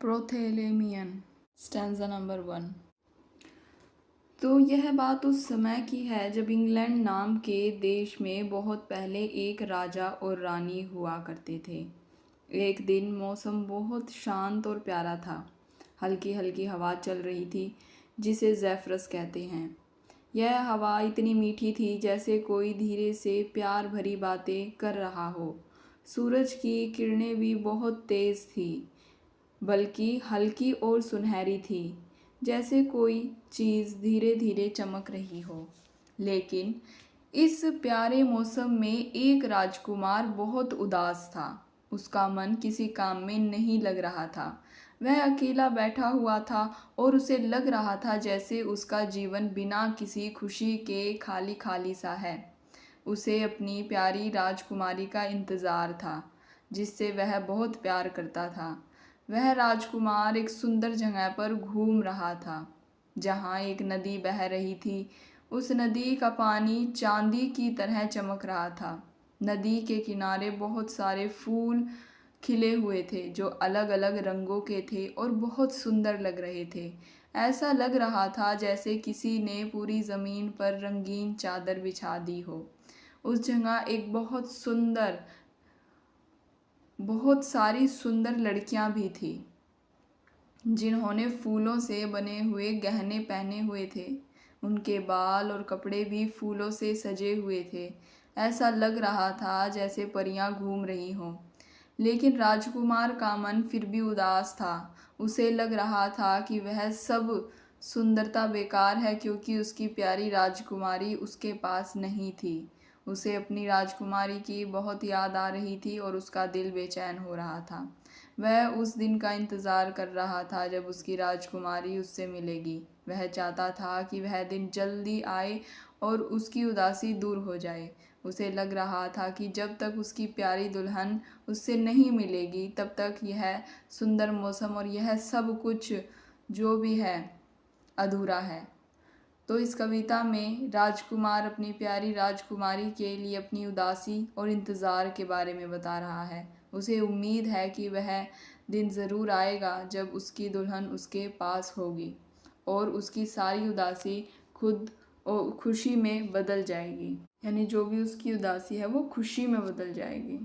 प्रोथेलेमियन। Stanza number 1। तो यह बात उस समय की है जब इंग्लैंड नाम के देश में बहुत पहले एक राजा और रानी हुआ करते थे। एक दिन मौसम बहुत शांत और प्यारा था। हल्की हल्की हवा चल रही थी जिसे ज़ेफरस कहते हैं। यह हवा इतनी मीठी थी जैसे कोई धीरे से प्यार भरी बातें कर रहा हो। सूरज की किरणें भी बहुत तेज़ थी, बल्कि हल्की और सुनहरी थी, जैसे कोई चीज़ धीरे धीरे चमक रही हो। लेकिन इस प्यारे मौसम में एक राजकुमार बहुत उदास था। उसका मन किसी काम में नहीं लग रहा था। वह अकेला बैठा हुआ था और उसे लग रहा था जैसे उसका जीवन बिना किसी खुशी के खाली खाली सा है। उसे अपनी प्यारी राजकुमारी का इंतज़ार था, जिससे वह बहुत प्यार करता था। वह राजकुमार एक सुंदर जगह पर घूम रहा था, जहाँ एक नदी बह रही थी। उस नदी का पानी चांदी की तरह चमक रहा था। नदी के किनारे बहुत सारे फूल खिले हुए थे, जो अलग अलग रंगों के थे और बहुत सुंदर लग रहे थे। ऐसा लग रहा था जैसे किसी ने पूरी ज़मीन पर रंगीन चादर बिछा दी हो। उस जगह एक बहुत सारी सुंदर लड़कियां भी थी, जिन्होंने फूलों से बने हुए गहने पहने हुए थे। उनके बाल और कपड़े भी फूलों से सजे हुए थे। ऐसा लग रहा था जैसे परियां घूम रही हों। लेकिन राजकुमार का मन फिर भी उदास था। उसे लग रहा था कि वह सब सुंदरता बेकार है, क्योंकि उसकी प्यारी राजकुमारी उसके पास नहीं थी। उसे अपनी राजकुमारी की बहुत याद आ रही थी और उसका दिल बेचैन हो रहा था। वह उस दिन का इंतज़ार कर रहा था जब उसकी राजकुमारी उससे मिलेगी। वह चाहता था कि वह दिन जल्दी आए और उसकी उदासी दूर हो जाए। उसे लग रहा था कि जब तक उसकी प्यारी दुल्हन उससे नहीं मिलेगी, तब तक यह सुंदर मौसम और यह सब कुछ जो भी है अधूरा है। तो इस कविता में राजकुमार अपनी प्यारी राजकुमारी के लिए अपनी उदासी और इंतज़ार के बारे में बता रहा है। उसे उम्मीद है कि वह दिन ज़रूर आएगा जब उसकी दुल्हन उसके पास होगी और उसकी सारी उदासी खुद और खुशी में बदल जाएगी। यानी जो भी उसकी उदासी है वो खुशी में बदल जाएगी।